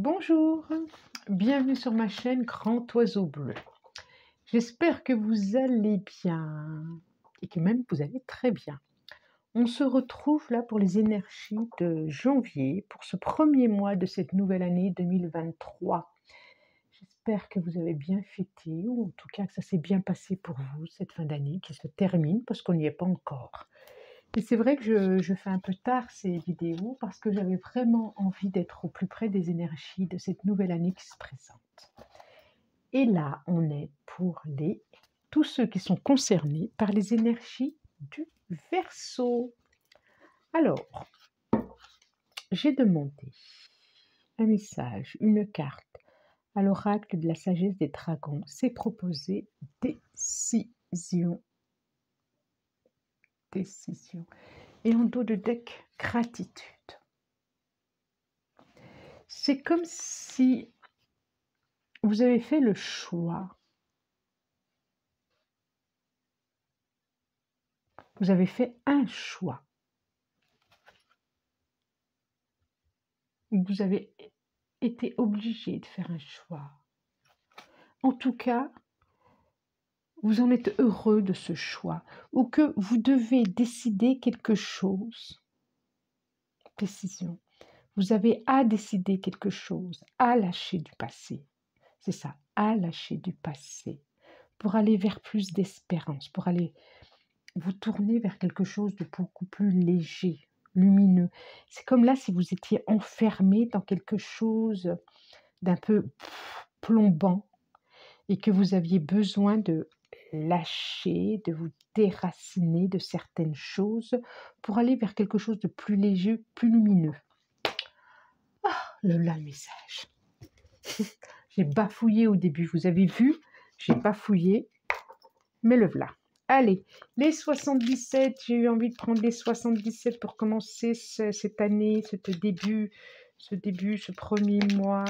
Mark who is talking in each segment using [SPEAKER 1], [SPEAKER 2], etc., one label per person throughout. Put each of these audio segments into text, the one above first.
[SPEAKER 1] Bonjour, bienvenue sur ma chaîne Grand Oiseau Bleu. J'espère que vous allez bien et que même vous allez très bien. On se retrouve là pour les énergies de janvier, pour ce premier mois de cette nouvelle année 2023. J'espère que vous avez bien fêté, ou en tout cas que ça s'est bien passé pour vous, cette fin d'année qui se termine, parce qu'on n'y est pas encore. Et c'est vrai que je fais un peu tard ces vidéos parce que j'avais vraiment envie d'être au plus près des énergies de cette nouvelle année qui se présente. Et là, on est pour tous ceux qui sont concernés par les énergies du Verseau. Alors, j'ai demandé un message, une carte à l'oracle de la sagesse des dragons. C'est proposé décision. Décision. Et en dos de deck, gratitude. C'est comme si vous avez fait le choix. Vous avez fait un choix. Vous avez été obligé de faire un choix. En tout cas, vous en êtes heureux de ce choix, ou que vous devez décider quelque chose. Décision. Vous avez à décider quelque chose, à lâcher du passé. C'est ça, à lâcher du passé, pour aller vers plus d'espérance, pour aller vous tourner vers quelque chose de beaucoup plus léger, lumineux. C'est comme là si vous étiez enfermé dans quelque chose d'un peu plombant et que vous aviez besoin de lâcher, de vous déraciner de certaines choses pour aller vers quelque chose de plus léger, plus lumineux. Ah, le message. J'ai bafouillé au début, vous avez vu, j'ai bafouillé, mais le voilà. Allez, les 77, j'ai eu envie de prendre les 77 pour commencer cette année, ce premier mois.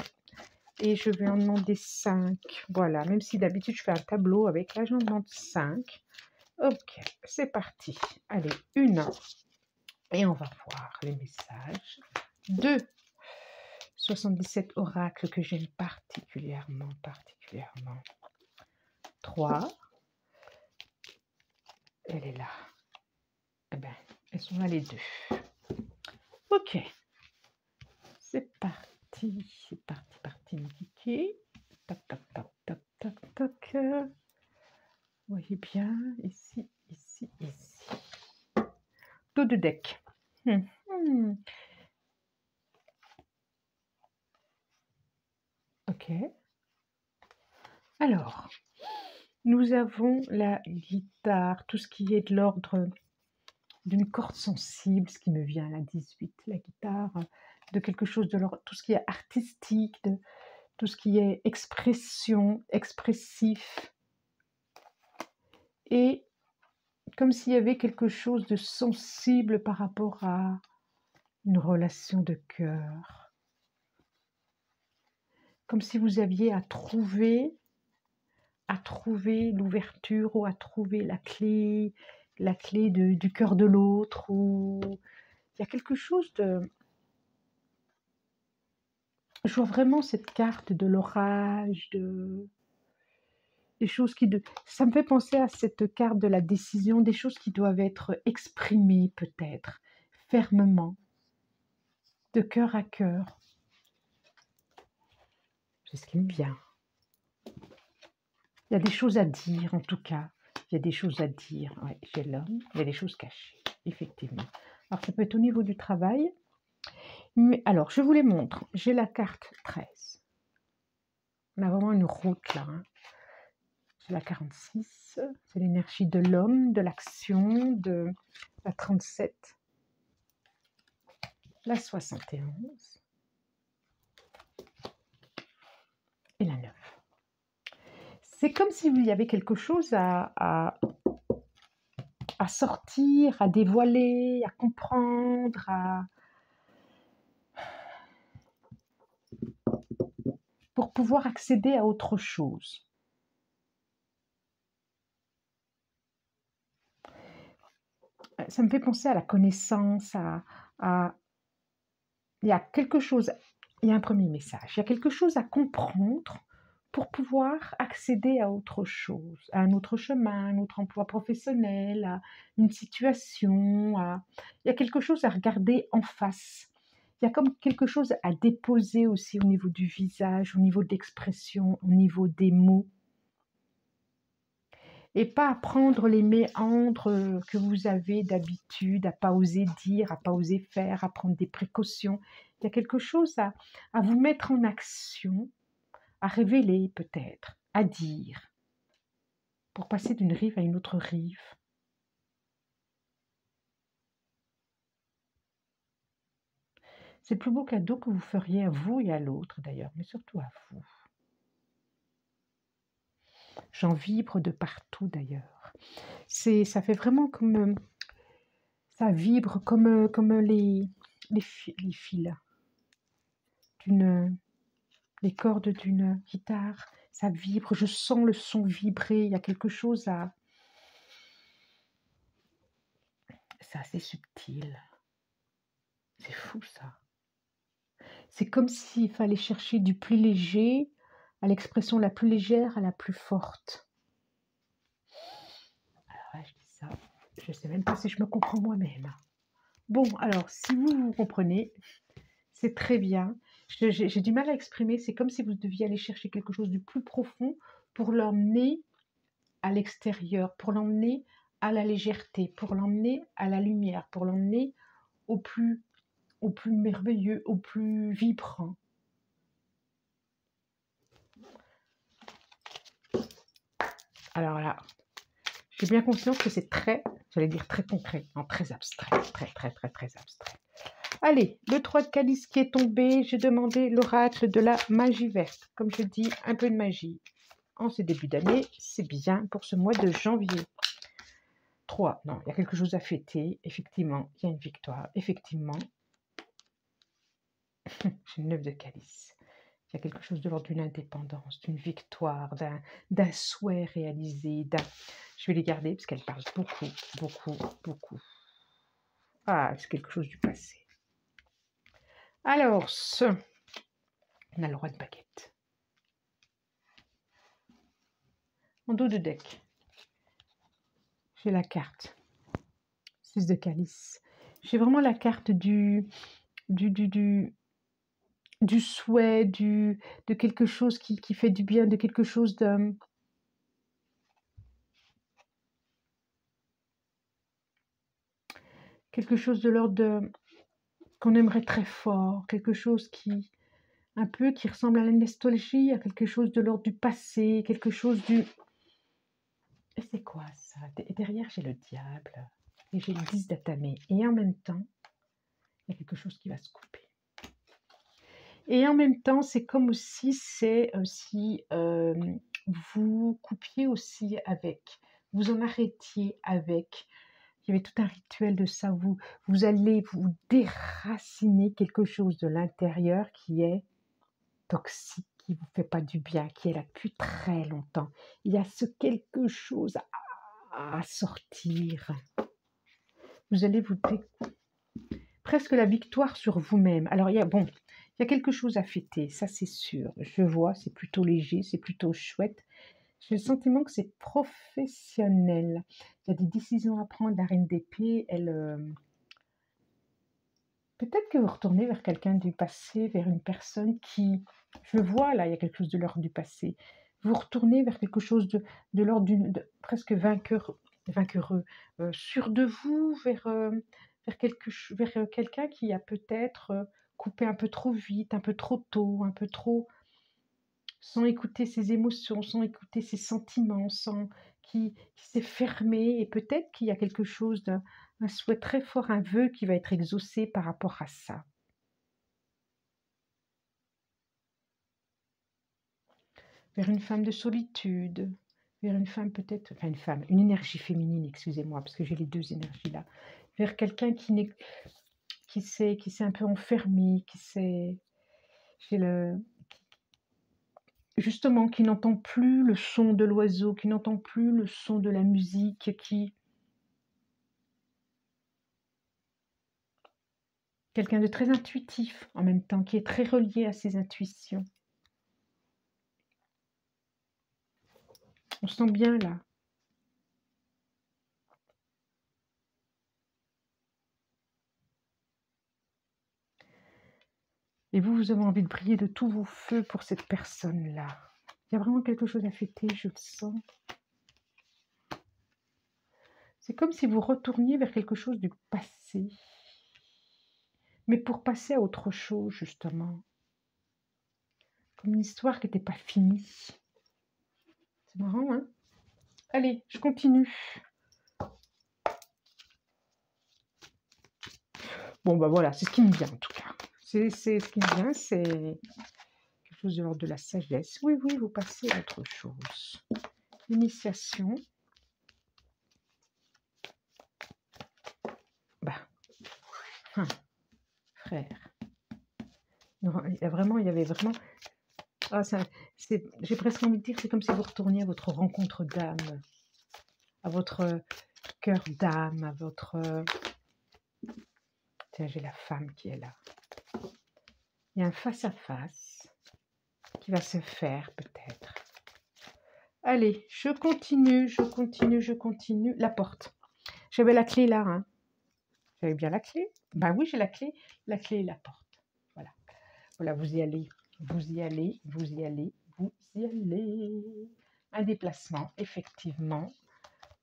[SPEAKER 1] Et je vais en demander 5. Voilà, même si d'habitude je fais un tableau avec, là j'en demande 5. Ok, c'est parti. Allez, 1. Et on va voir les messages. 2. 77 oracles que j'aime particulièrement. 3. Elle est là. Eh bien, elles sont là les 2. Ok. C'est parti. Niki. Tac, tac, tac, tac, tac, tac. Vous voyez bien, ici. Dos de deck. Ok. Alors, nous avons la guitare, tout ce qui est de l'ordre d'une corde sensible, ce qui me vient à la 18, la guitare, de quelque chose de l'ordre, tout ce qui est artistique, de tout ce qui est expression, expressif. Et comme s'il y avait quelque chose de sensible par rapport à une relation de cœur. Comme si vous aviez à trouver l'ouverture ou à trouver la clé du cœur de l'autre. Ou il y a quelque chose de... Je vois vraiment cette carte de l'orage, des choses qui... Ça me fait penser à cette carte de la décision, des choses qui doivent être exprimées peut-être, fermement, de cœur à cœur. C'est ce qui me vient. Il y a des choses à dire, en tout cas. Il y a des choses à dire. Ouais, j'ai l'homme, il y a des choses cachées, effectivement. Alors, ça peut être au niveau du travail. Mais alors, je vous les montre. J'ai la carte 13. On a vraiment une route là. J'ai la 46. C'est l'énergie de l'homme, de l'action, de la 37. La 71. Et la 9. C'est comme s'il y avait quelque chose à sortir, à dévoiler, à comprendre, pour pouvoir accéder à autre chose. Ça me fait penser à la connaissance, il y a quelque chose il y a un premier message. Il y a quelque chose à comprendre pour pouvoir accéder à autre chose, à un autre chemin, un autre emploi professionnel, à une situation. Il y a quelque chose à regarder en face. Il y a comme quelque chose à déposer aussi au niveau du visage, au niveau de l'expression, au niveau des mots. Et pas à prendre les méandres que vous avez d'habitude, à pas oser dire, à pas oser faire, à prendre des précautions. Il y a quelque chose à vous mettre en action, à révéler peut-être, à dire, pour passer d'une rive à une autre rive. C'est le plus beau cadeau que vous feriez à vous et à l'autre d'ailleurs, mais surtout à vous. J'en vibre de partout d'ailleurs. Ça fait vraiment comme... ça vibre comme les fils les cordes d'une guitare. Ça vibre, je sens le son vibrer. Il y a quelque chose à... C'est assez subtil. C'est fou ça. C'est comme s'il fallait chercher du plus léger à l'expression la plus légère à la plus forte. Alors là, je dis ça, je ne sais même pas si je me comprends moi-même. Bon, alors, si vous comprenez, c'est très bien. J'ai du mal à exprimer, c'est comme si vous deviez aller chercher quelque chose du plus profond pour l'emmener à l'extérieur, pour l'emmener à la légèreté, pour l'emmener à la lumière, pour l'emmener au plus merveilleux, au plus vibrant. Alors là, j'ai bien conscience que c'est très, j'allais dire très concret, non, très abstrait, très abstrait. Allez, le 3 de calice qui est tombé, j'ai demandé l'oracle de la magie verte. Comme je dis, un peu de magie. En ce début d'année, c'est bien pour ce mois de janvier. 3, non, il y a quelque chose à fêter. Effectivement, il y a une victoire. Effectivement, j'ai 9 de calice. Il y a quelque chose de l'ordre d'une indépendance, d'une victoire, d'un souhait réalisé. Je vais les garder parce qu'elles parlent beaucoup. Ah, c'est quelque chose du passé. Alors, on a le roi de baguette. En dos de deck, j'ai la carte 6 de calice. J'ai vraiment la carte du souhait, de quelque chose qui fait du bien, de quelque chose de... quelque chose de l'ordre qu'on aimerait très fort, quelque chose qui ressemble à la nostalgie, à quelque chose de l'ordre du passé, quelque chose du... Et c'est quoi ça? Et derrière, j'ai le diable et j'ai le 10 d'atamé. Et en même temps, il y a quelque chose qui va se couper. Et en même temps, c'est comme si vous coupiez aussi avec, vous en arrêtiez avec. Il y avait tout un rituel de ça. Vous allez vous déraciner quelque chose de l'intérieur qui est toxique, qui ne vous fait pas du bien, qui est là depuis très longtemps. Il y a ce quelque chose à sortir. Vous allez presque la victoire sur vous-même. Alors, il y a quelque chose à fêter, ça c'est sûr. Je vois, c'est plutôt léger, c'est plutôt chouette. J'ai le sentiment que c'est professionnel. Il y a des décisions à prendre. La reine d'épée, peut-être que vous retournez vers quelqu'un du passé, vers une personne qui... Je le vois là, il y a quelque chose de l'ordre du passé. Vous retournez vers quelque chose de l'ordre presque vainqueur, sûr de vous, vers quelqu'un qui a peut-être coupé un peu trop vite, un peu trop tôt, un peu trop... sans écouter ses émotions, sans écouter ses sentiments, qui s'est fermé. Et peut-être qu'il y a quelque chose un souhait très fort, un vœu qui va être exaucé par rapport à ça. Vers une femme de solitude, vers une femme peut-être, enfin une énergie féminine, excusez-moi, parce que j'ai les deux énergies là, vers quelqu'un qui s'est un peu enfermé, justement, qui n'entend plus le son de l'oiseau, qui n'entend plus le son de la musique, quelqu'un de très intuitif en même temps, qui est très relié à ses intuitions. On se sent bien là. Et vous, vous avez envie de briller de tous vos feux pour cette personne-là. Il y a vraiment quelque chose à fêter, je le sens. C'est comme si vous retourniez vers quelque chose du passé. Mais pour passer à autre chose, justement. Comme une histoire qui n'était pas finie. C'est marrant, hein? Allez, je continue. Bon, bah voilà, c'est ce qui me vient en tout cas. C'est ce qui me vient, c'est quelque chose de l'ordre de la sagesse. Oui, oui, vous passez à autre chose. Initiation. Bah, frère. Non, il y avait vraiment... Ah, j'ai presque envie de dire, c'est comme si vous retourniez à votre rencontre d'âme, à votre cœur d'âme, à votre... Tiens, j'ai la femme qui est là. Il y a un face-à-face qui va se faire peut-être. Allez, je continue. La porte. J'avais la clé là, hein. J'avais bien la clé. Ben oui, j'ai la clé. La clé et la porte. Voilà. Voilà, vous y allez. Un déplacement, effectivement.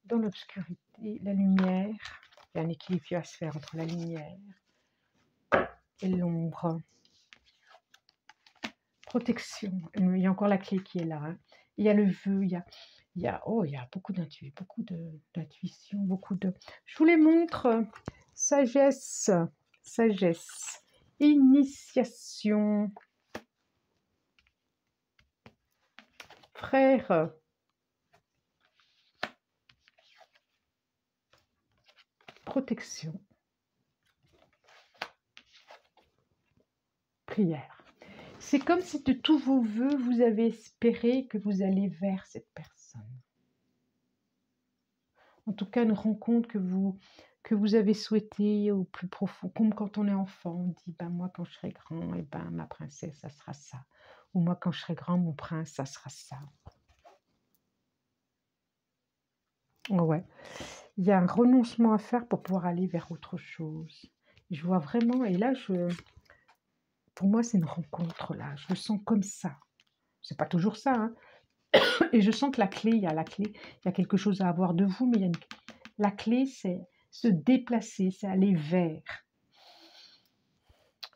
[SPEAKER 1] Dans l'obscurité, la lumière. Il y a un équilibre à se faire entre la lumière et l'ombre. Protection. Il y a encore la clé qui est là. Hein. Il y a le vœu, il y a beaucoup d'intuition, beaucoup de... Je vous les montre. Sagesse, initiation, frère, protection, prière. C'est comme si de tous vos vœux, vous avez espéré que vous allez vers cette personne. En tout cas, une rencontre que vous avez souhaitée au plus profond. Comme quand on est enfant, on dit, ben moi, quand je serai grand, et ben ma princesse, ça sera ça. Ou moi, quand je serai grand, mon prince, ça sera ça. Ouais. Il y a un renoncement à faire pour pouvoir aller vers autre chose. Je vois vraiment, et là, pour moi, c'est une rencontre, là. Je le sens comme ça. C'est pas toujours ça, hein. Et je sens que il y a quelque chose à avoir de vous, mais la clé, c'est se déplacer, c'est aller vers.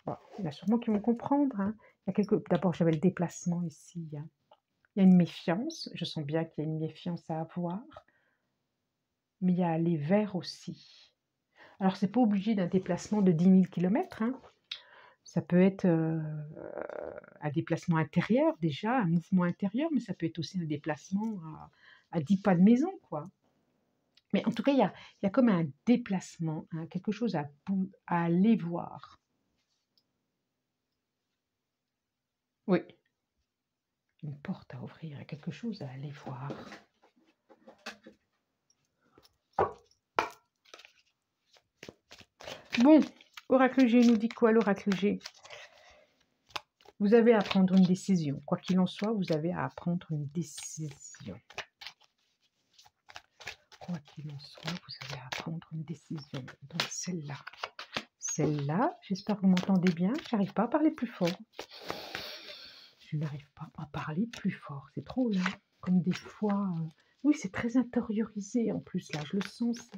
[SPEAKER 1] Bon, il y en a sûrement qui vont comprendre. Hein. D'abord, j'avais le déplacement ici. Hein. Il y a une méfiance, je sens bien qu'il y a une méfiance à avoir, mais il y a aller vers aussi. Alors, c'est pas obligé d'un déplacement de 10 000 km, hein. Ça peut être un déplacement intérieur déjà, un mouvement intérieur, mais ça peut être aussi un déplacement à 10 pas de maison, quoi. Mais en tout cas, il y a comme un déplacement, hein, quelque chose à aller voir. Oui, une porte à ouvrir, quelque chose à aller voir. Bon, Oracle G nous dit quoi, l'Oracle G? Vous avez à prendre une décision. Quoi qu'il en soit, vous avez à prendre une décision. Quoi qu'il en soit, vous avez à prendre une décision. Donc celle-là. Celle-là, j'espère que vous m'entendez bien. Je n'arrive pas à parler plus fort. Je n'arrive pas à parler plus fort. C'est trop là. Comme des fois... Oui, c'est très intériorisé en plus là. Je le sens.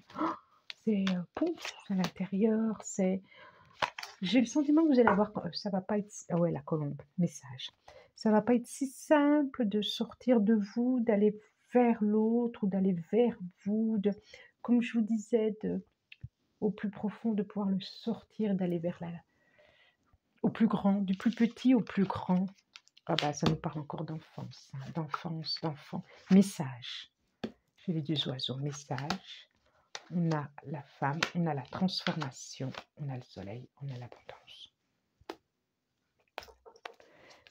[SPEAKER 1] C'est pouf à l'intérieur. J'ai le sentiment que vous allez avoir... Ça va pas être... Ah ouais, la colombe. Message. Ça va pas être si simple de sortir de vous, d'aller vers l'autre ou d'aller vers vous. Comme je vous disais, au plus profond, de pouvoir le sortir, d'aller vers au plus grand, du plus petit au plus grand. Ah bah, ça nous parle encore d'enfance, hein, d'enfant. Message. Chez les deux oiseaux, message. On a la femme, on a la transformation, on a le soleil, on a l'abondance.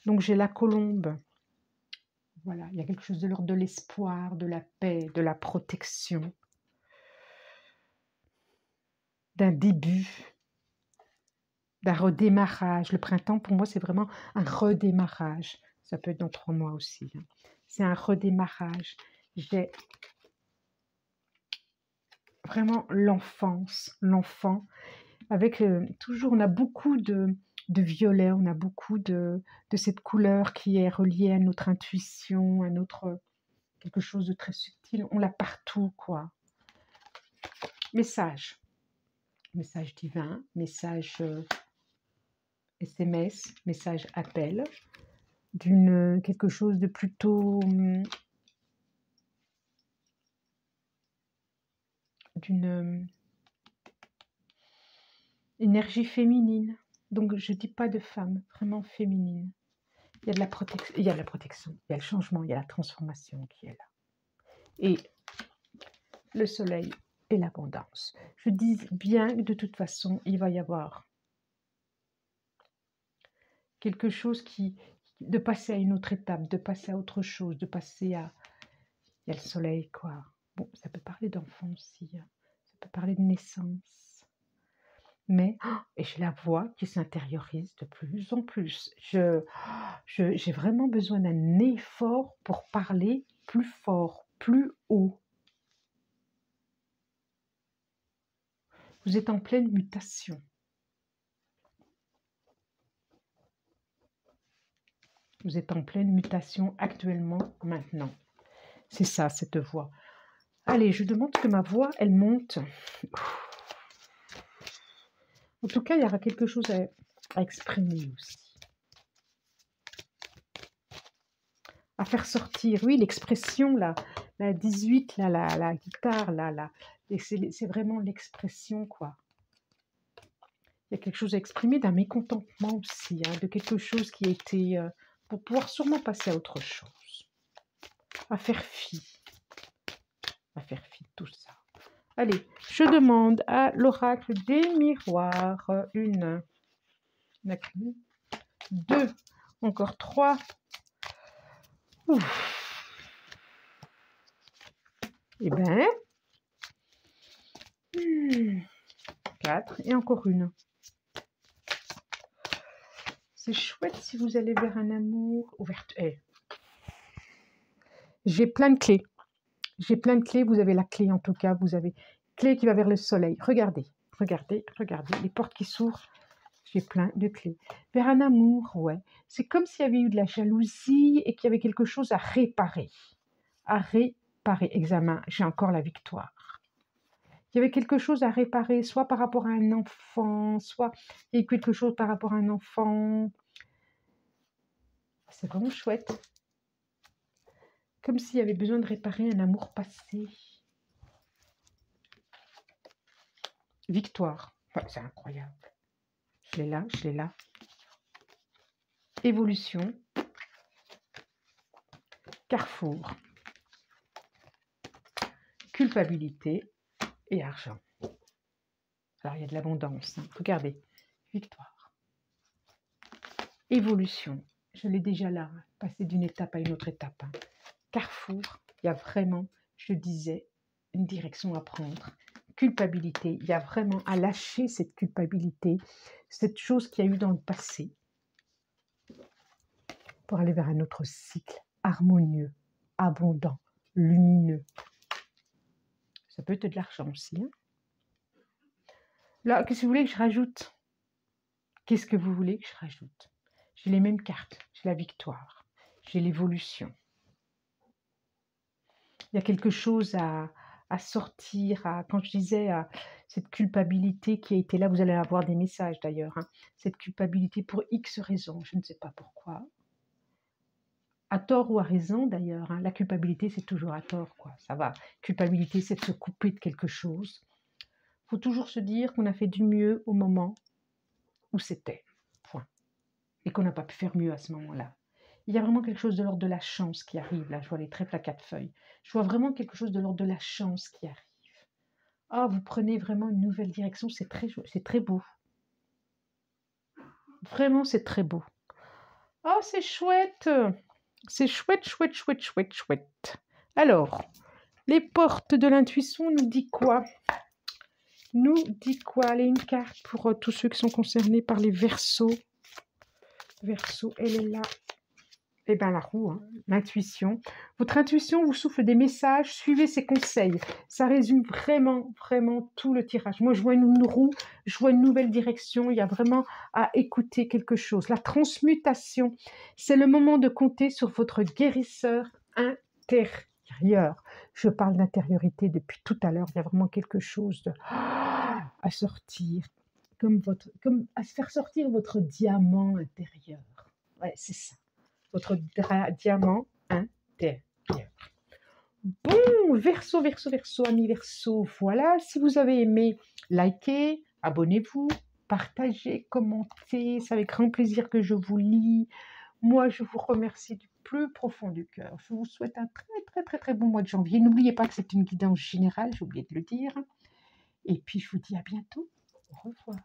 [SPEAKER 1] Donc j'ai la colombe. Voilà, il y a quelque chose de l'ordre de l'espoir, de la paix, de la protection, d'un début. d'un redémarrage. Le printemps, pour moi, c'est vraiment un redémarrage. Ça peut être dans 3 mois aussi. Hein. C'est un redémarrage. J'ai vraiment l'enfance, l'enfant. Avec toujours, on a beaucoup de violet, on a beaucoup de cette couleur qui est reliée à notre intuition, à notre quelque chose de très subtil. On l'a partout, quoi. Message. Message divin, message SMS, message appel, d'une quelque chose de plutôt d'une énergie féminine. Donc je dis pas de femme, vraiment féminine. Il y a de la protection, il y a le changement, il y a la transformation qui est là. Et le soleil et l'abondance. Je dis bien que de toute façon, il va y avoir quelque chose de passer à une autre étape, de passer à autre chose, de passer à... Il y a le soleil, quoi. Bon, ça peut parler d'enfant aussi, hein. Ça peut parler de naissance. Mais, et je la vois qui s'intériorise de plus en plus. J'ai vraiment besoin d'un effort pour parler plus fort, plus haut. Vous êtes en pleine mutation. Vous êtes en pleine mutation actuellement, maintenant. C'est ça, cette voix. Allez, je demande que ma voix, elle monte. En tout cas, il y aura quelque chose à exprimer aussi. À faire sortir. Oui, l'expression, là, la 18, là, la guitare, là. C'est vraiment l'expression, quoi. Il y a quelque chose à exprimer d'un mécontentement aussi, hein, de quelque chose qui a été... pour pouvoir sûrement passer à autre chose. À faire fi. À faire fi de tout ça. Allez, je demande à l'oracle des miroirs. 1, 2, encore 3. Et bien, 4 et encore une. C'est chouette si vous allez vers un amour ouvert. J'ai plein de clés. J'ai plein de clés. Vous avez la clé en tout cas. Vous avez clé qui va vers le soleil. Regardez, regardez, regardez. Les portes qui s'ouvrent. J'ai plein de clés. Vers un amour, ouais. C'est comme s'il y avait eu de la jalousie et qu'il y avait quelque chose à réparer. À réparer. Examen. J'ai encore la victoire. Il y avait quelque chose à réparer, soit par rapport à un enfant, soit il y a quelque chose par rapport à un enfant. C'est vraiment chouette. Comme s'il y avait besoin de réparer un amour passé. Victoire. Enfin, c'est incroyable. Je l'ai là, je l'ai là. Évolution. Carrefour. Culpabilité et argent. Alors, il y a de l'abondance. Hein. Regardez. Victoire. Évolution. Je l'ai déjà là. Hein. Passer d'une étape à une autre étape. Hein. Carrefour. Il y a vraiment, je disais, une direction à prendre. Culpabilité. Il y a vraiment à lâcher cette culpabilité. Cette chose qu'il y a eu dans le passé. Pour aller vers un autre cycle harmonieux, abondant, lumineux. Ça peut être de l'argent aussi. Hein. Là, qu'est-ce que vous voulez que je rajoute? Qu'est-ce que vous voulez que je rajoute? J'ai les mêmes cartes. J'ai la victoire. J'ai l'évolution. Il y a quelque chose à sortir. Quand je disais cette culpabilité qui a été là, vous allez avoir des messages d'ailleurs. Hein, cette culpabilité pour X raisons. Je ne sais pas pourquoi. À tort ou à raison d'ailleurs. Hein, la culpabilité, c'est toujours à tort. Quoi. Ça va. Culpabilité, c'est de se couper de quelque chose. Il faut toujours se dire qu'on a fait du mieux au moment où c'était. Point. Et qu'on n'a pas pu faire mieux à ce moment-là. Il y a vraiment quelque chose de l'ordre de la chance qui arrive. Là, je vois les trèfles à 4 feuilles. Je vois vraiment quelque chose de l'ordre de la chance qui arrive. Ah, vous prenez vraiment une nouvelle direction. C'est très beau. Vraiment, c'est très beau. Oh, c'est chouette. C'est chouette, chouette, chouette, chouette, chouette. Alors, les portes de l'intuition nous dit quoi? nous dit quoi? Allez, une carte pour tous ceux qui sont concernés par les Verseaux. Verseau, elle est là. Eh bien, la roue, hein, l'intuition. Votre intuition vous souffle des messages, suivez ses conseils. Ça résume vraiment, vraiment tout le tirage. Moi, je vois une roue, je vois une nouvelle direction. Il y a vraiment à écouter quelque chose. La transmutation, c'est le moment de compter sur votre guérisseur intérieur. Je parle d'intériorité depuis tout à l'heure. Il y a vraiment quelque chose à sortir, comme à se faire sortir votre diamant intérieur. Ouais, c'est ça. Votre diamant intérieur. Bon, Verseau, Verseau, Verseau, amis Verseau, voilà. Si vous avez aimé, likez, abonnez-vous, partagez, commentez. C'est avec grand plaisir que je vous lis. Moi, je vous remercie du plus profond du cœur. Je vous souhaite un très, très, très, très bon mois de janvier. N'oubliez pas que c'est une guidance générale, j'ai oublié de le dire. Et puis, je vous dis à bientôt. Au revoir.